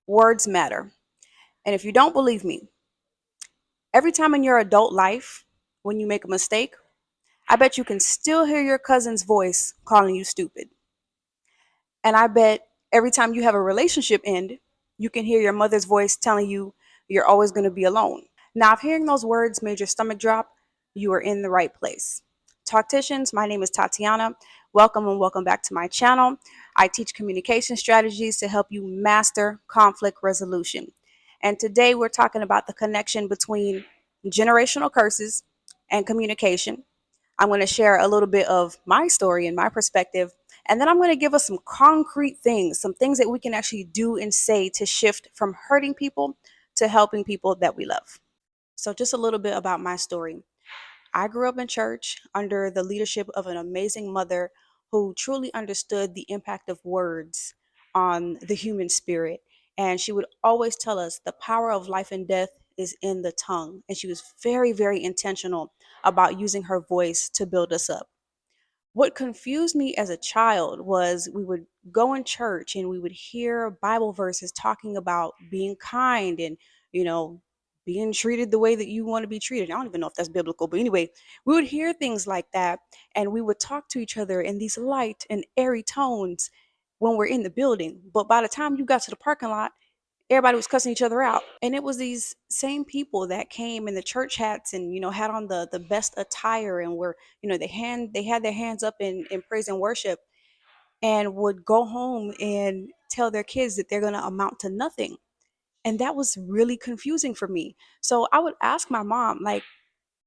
Words matter. And if you don't believe me, every time in your adult life, when you make a mistake, I bet you can still hear your cousin's voice calling you stupid. And I bet every time you have a relationship end, you can hear your mother's voice telling you you're always going to be alone. Now, if hearing those words made your stomach drop, you are in the right place. Talkticians, my name is Tatiana. Welcome and welcome back to my channel. I teach communication strategies to help you master conflict resolution. And today we're talking about the connection between generational curses and communication. I'm going to share a little bit of my story and my perspective. And then I'm going to give us some concrete things, some things that we can actually do and say to shift from hurting people to helping people that we love. So, just a little bit about my story. I grew up in church under the leadership of an amazing mother who truly understood the impact of words on the human spirit. And she would always tell us the power of life and death is in the tongue. And she was very, very intentional about using her voice to build us up. What confused me as a child was we would go in church and we would hear Bible verses talking about being kind and, you know, being treated the way that you want to be treated. I don't even know if that's biblical, but anyway, we would hear things like that and we would talk to each other in these light and airy tones when we're in the building. But by the time you got to the parking lot, everybody was cussing each other out. And it was these same people that came in the church hats and, had on the best attire and were, they had their hands up in praise and worship and would go home and tell their kids that they're going to amount to nothing. And that was really confusing for me. So I would ask my mom, like,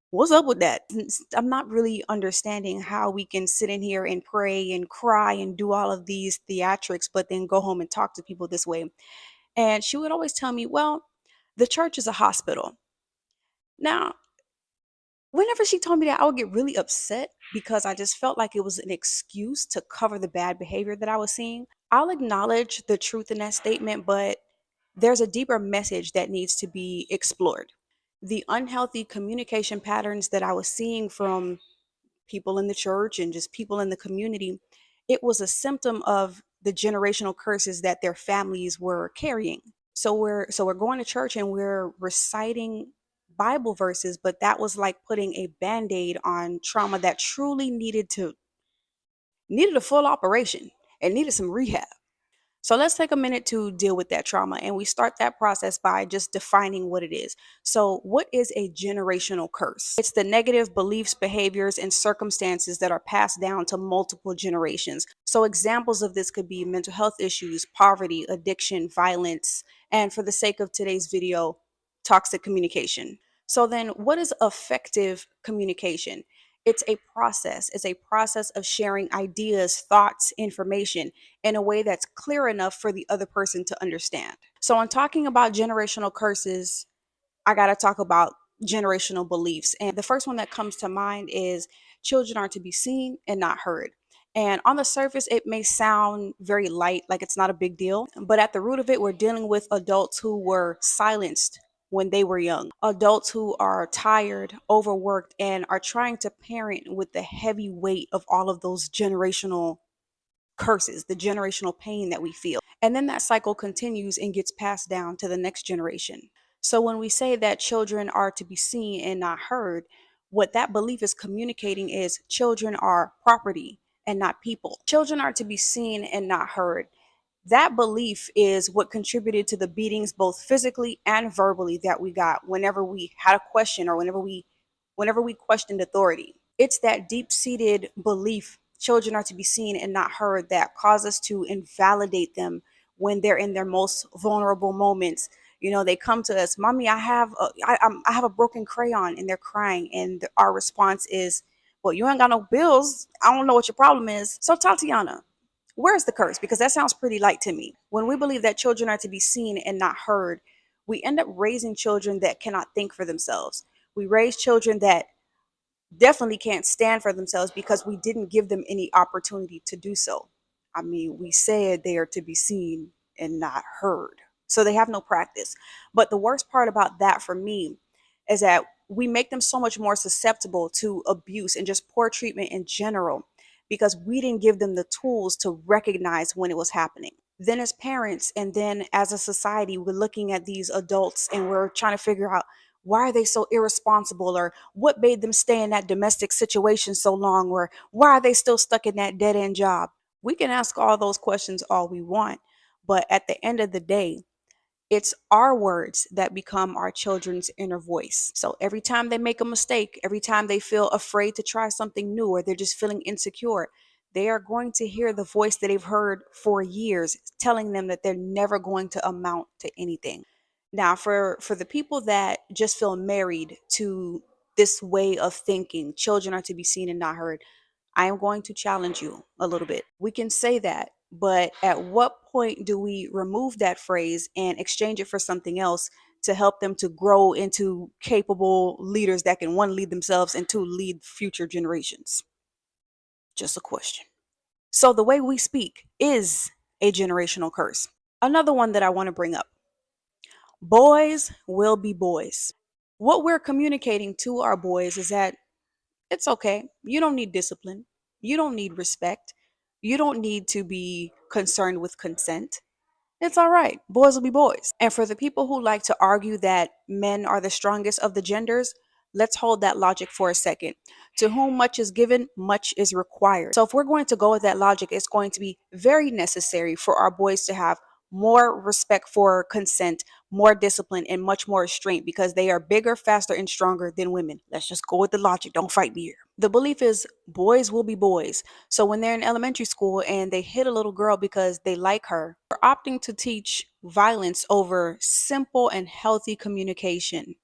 what's up with that? I'm not really understanding how we can sit in here and pray and cry and do all of these theatrics, but then go home and talk to people this way. And she would always tell me, well, the church is a hospital. Now, whenever she told me that, I would get really upset because I just felt like it was an excuse to cover the bad behavior that I was seeing. I'll acknowledge the truth in that statement, but there's a deeper message that needs to be explored. The unhealthy communication patterns that I was seeing from people in the church and just people in the community, it was a symptom of the generational curses that their families were carrying. So we're going to church and we're reciting Bible verses, but that was like putting a band-aid on trauma that truly needed a full operation and needed some rehab. So let's take a minute to deal with that trauma. And we start that process by just defining what it is. So, what is a generational curse? It's the negative beliefs, behaviors, and circumstances that are passed down to multiple generations. So, examples of this could be mental health issues, poverty, addiction, violence, and for the sake of today's video, toxic communication. So, then what is effective communication? It's a process of sharing ideas, thoughts, information in a way that's clear enough for the other person to understand. So, in talking about generational curses, I got to talk about generational beliefs. And the first one that comes to mind is children are to be seen and not heard. And on the surface, it may sound very light, like it's not a big deal. But at the root of it, we're dealing with adults who were silenced when they were young, adults who are tired, overworked, and are trying to parent with the heavy weight of all of those generational curses, the generational pain that we feel. And then that cycle continues and gets passed down to the next generation. So when we say that children are to be seen and not heard, what that belief is communicating is children are property and not people. Children are to be seen and not heard. That belief is what contributed to the beatings both physically and verbally that we got whenever we had a question or whenever we questioned authority. It's that deep-seated belief children are to be seen and not heard that cause us to invalidate them when they're in their most vulnerable moments. They come to us, mommy, I have a broken crayon, and they're crying, and our response is, well, you ain't got no bills. I don't know what your problem is. So, Tatiana, where's the curse? Because that sounds pretty light to me. When we believe that children are to be seen and not heard, we end up raising children that cannot think for themselves. We raise children that definitely can't stand for themselves because we didn't give them any opportunity to do so. I mean, we said they are to be seen and not heard. So they have no practice. But the worst part about that for me is that we make them so much more susceptible to abuse and just poor treatment in general because we didn't give them the tools to recognize when it was happening. Then as parents and then as a society, we're looking at these adults and we're trying to figure out, why are they so irresponsible, or what made them stay in that domestic situation so long, or why are they still stuck in that dead end job? We can ask all those questions all we want, but at the end of the day, it's our words that become our children's inner voice. So every time they make a mistake, every time they feel afraid to try something new, or they're just feeling insecure, they are going to hear the voice that they've heard for years telling them that they're never going to amount to anything. Now, for the people that just feel married to this way of thinking, children are to be seen and not heard, I am going to challenge you a little bit. We can say that, but at what point do we remove that phrase and exchange it for something else to help them to grow into capable leaders that can, one, lead themselves, and two, lead future generations? Just a question. So the way we speak is a generational curse. Another one that I want to bring up: boys will be boys. What we're communicating to our boys is that it's okay. You don't need discipline. You don't need respect. You don't need to be concerned with consent. It's all right. Boys will be boys. And for the people who like to argue that men are the strongest of the genders, let's hold that logic for a second. To whom much is given, much is required. So if we're going to go with that logic, it's going to be very necessary for our boys to have more respect for consent, more discipline, and much more restraint, because they are bigger, faster, and stronger than women. Let's just go with the logic. Don't fight me here. The belief is boys will be boys. So when they're in elementary school and they hit a little girl because they like her, we're opting to teach violence over simple and healthy communication.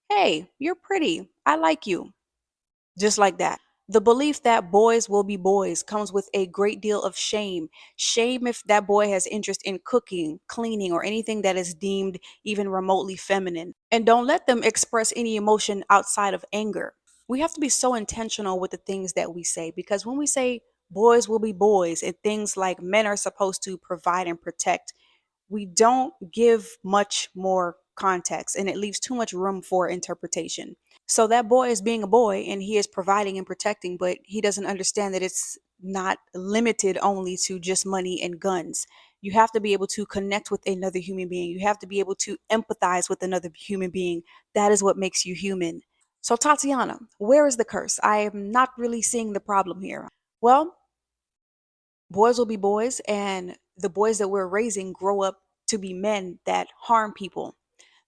Hey, you're pretty. I like you. Just like that. The belief that boys will be boys comes with a great deal of shame. Shame if that boy has interest in cooking, cleaning, or anything that is deemed even remotely feminine. And don't let them express any emotion outside of anger. We have to be so intentional with the things that we say, because when we say boys will be boys and things like men are supposed to provide and protect, we don't give much more context and it leaves too much room for interpretation. So that boy is being a boy and he is providing and protecting, but he doesn't understand that it's not limited only to just money and guns. You have to be able to connect with another human being. You have to be able to empathize with another human being. That is what makes you human. So, Tatiana, where is the curse? I am not really seeing the problem here. Well, boys will be boys, and the boys that we're raising grow up to be men that harm people.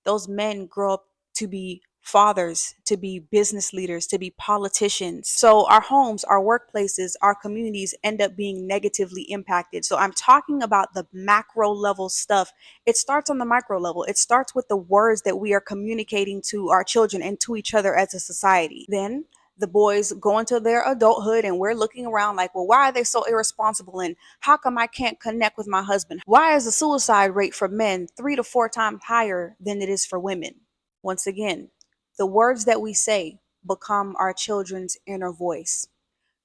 Those men grow up to be fathers, to be business leaders, to be politicians. So our homes, our workplaces, our communities end up being negatively impacted. So I'm talking about the macro level stuff. It starts on the micro level. It starts with the words that we are communicating to our children and to each other as a society. Then the boys go into their adulthood and we're looking around like, well, why are they so irresponsible? And how come I can't connect with my husband? Why is the suicide rate for men 3 to 4 times higher than it is for women? Once again, the words that we say become our children's inner voice.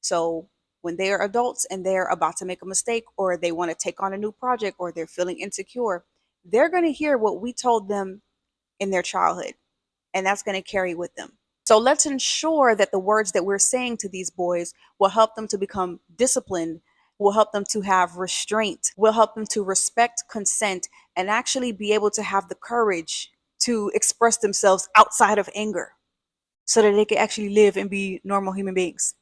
So when they are adults and they're about to make a mistake, or they want to take on a new project, or they're feeling insecure, they're going to hear what we told them in their childhood, and that's going to carry with them. So let's ensure that the words that we're saying to these boys will help them to become disciplined, will help them to have restraint, will help them to respect consent, and actually be able to have the courage to express themselves outside of anger so that they can actually live and be normal human beings.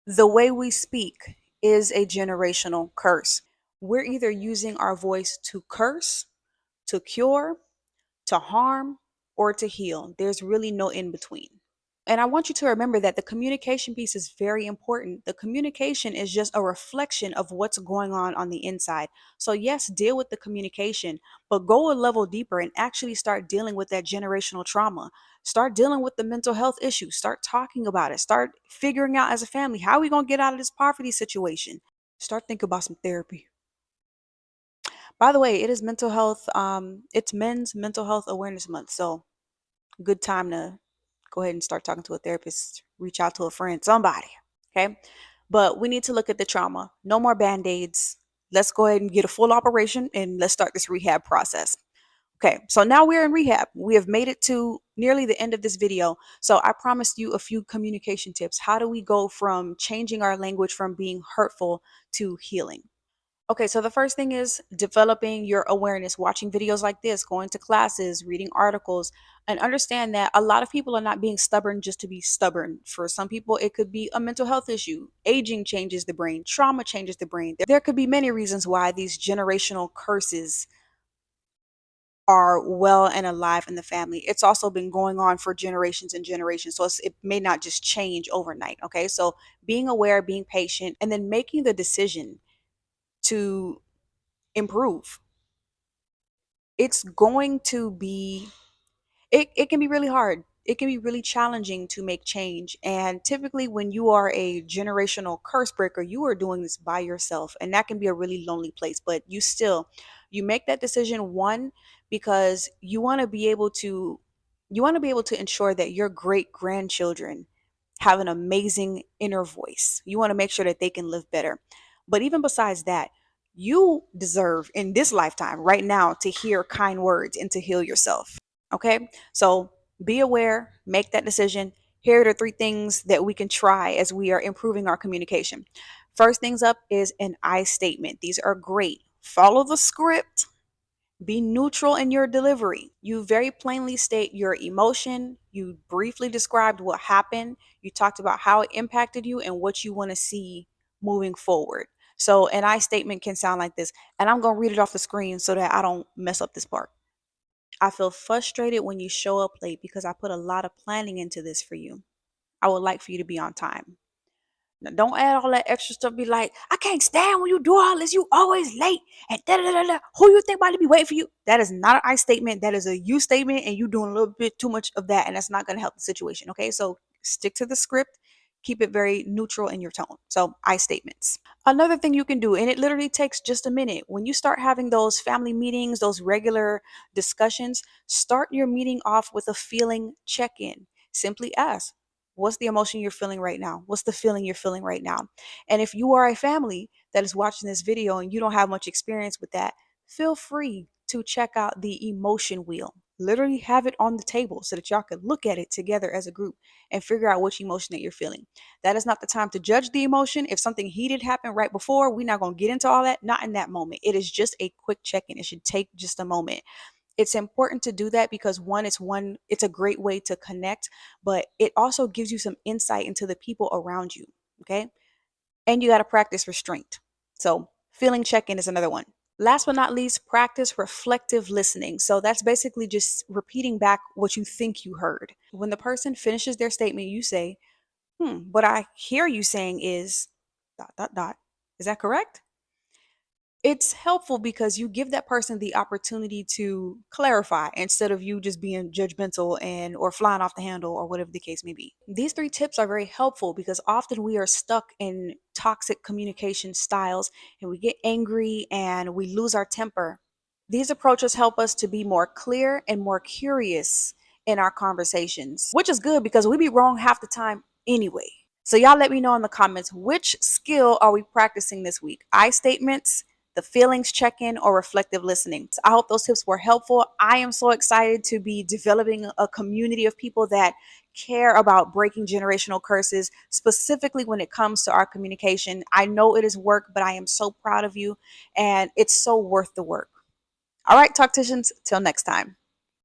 The way we speak is a generational curse. We're either using our voice to curse, to cure, to harm, or to heal. There's really no in between. And I want you to remember that the communication piece is very important. The communication is just a reflection of what's going on the inside. So, yes, deal with the communication, but go a level deeper and actually start dealing with that generational trauma. Start dealing with the mental health issues. Start talking about it. Start figuring out as a family, how are we going to get out of this poverty situation? Start thinking about some therapy. By the way, it is mental health, it's Men's Mental Health Awareness Month. So, good time to go ahead and start talking to a therapist, reach out to a friend, somebody. Okay. But we need to look at the trauma. No more band-aids. Let's go ahead and get a full operation and let's start this rehab process. Okay, so now we're in rehab. We have made it to nearly the end of this video. So I promised you a few communication tips. How do we go from changing our language from being hurtful to healing? Okay, so the first thing is developing your awareness, watching videos like this, going to classes, reading articles, and understand that a lot of people are not being stubborn just to be stubborn. For some people, it could be a mental health issue. Aging changes the brain, trauma changes the brain. There could be many reasons why these generational curses are well and alive in the family. It's also been going on for generations and generations. So it may not just change overnight. Okay, so being aware, being patient, and then making the decision to improve. It's going to be it can be really hard. It can be really challenging to make change. And typically when you are a generational curse breaker, you are doing this by yourself. And that can be a really lonely place. But you make that decision, one, because you want to be able to ensure that your great grandchildren have an amazing inner voice. You want to make sure that they can live better. But even besides that, you deserve in this lifetime right now to hear kind words and to heal yourself. Okay, so be aware, make that decision. Here are the three things that we can try as we are improving our communication. First things up is an I statement. These are great. Follow the script. Be neutral in your delivery. You very plainly state your emotion. You briefly described what happened. You talked about how it impacted you and what you want to see moving forward. So, an I statement can sound like this, and I'm going to read it off the screen so that I don't mess up this part. I feel frustrated when you show up late because I put a lot of planning into this for you. I would like for you to be on time. Now, don't add all that extra stuff. Be like, I can't stand when you do all this. You always late. And da da da da. Who you think about to be waiting for you? That is not an I statement. That is a you statement, and you doing a little bit too much of that, and that's not going to help the situation. Okay, so stick to the script. Keep it very neutral in your tone. So I statements. Another thing you can do, and it literally takes just a minute, when you start having those family meetings, those regular discussions, start your meeting off with a feeling check in. Simply ask, what's the emotion you're feeling right now? What's the feeling you're feeling right now? And if you are a family that is watching this video and you don't have much experience with that, feel free to check out the emotion wheel. Literally have it on the table so that y'all can look at it together as a group and figure out which emotion that you're feeling. That is not the time to judge the emotion. If something heated happened right before, we're not going to get into all that. Not in that moment. It is just a quick check-in. It should take just a moment. It's important to do that because it's a great way to connect, but it also gives you some insight into the people around you. Okay. And you got to practice restraint. So feeling check-in is another one. Last but not least, practice reflective listening. So that's basically just repeating back what you think you heard. When the person finishes their statement, you say, what I hear you saying is dot, dot, dot. Is that correct? It's helpful because you give that person the opportunity to clarify instead of you just being judgmental and or flying off the handle or whatever the case may be. These three tips are very helpful because often we are stuck in toxic communication styles and we get angry and we lose our temper. These approaches help us to be more clear and more curious in our conversations, which is good because we be wrong half the time anyway. So y'all let me know in the comments, which skill are we practicing this week? I statements, the feelings check-in, or reflective listening. So I hope those tips were helpful. I am so excited to be developing a community of people that care about breaking generational curses, specifically when it comes to our communication. I know it is work, but I am so proud of you and it's so worth the work. All right, Talkticians, till next time.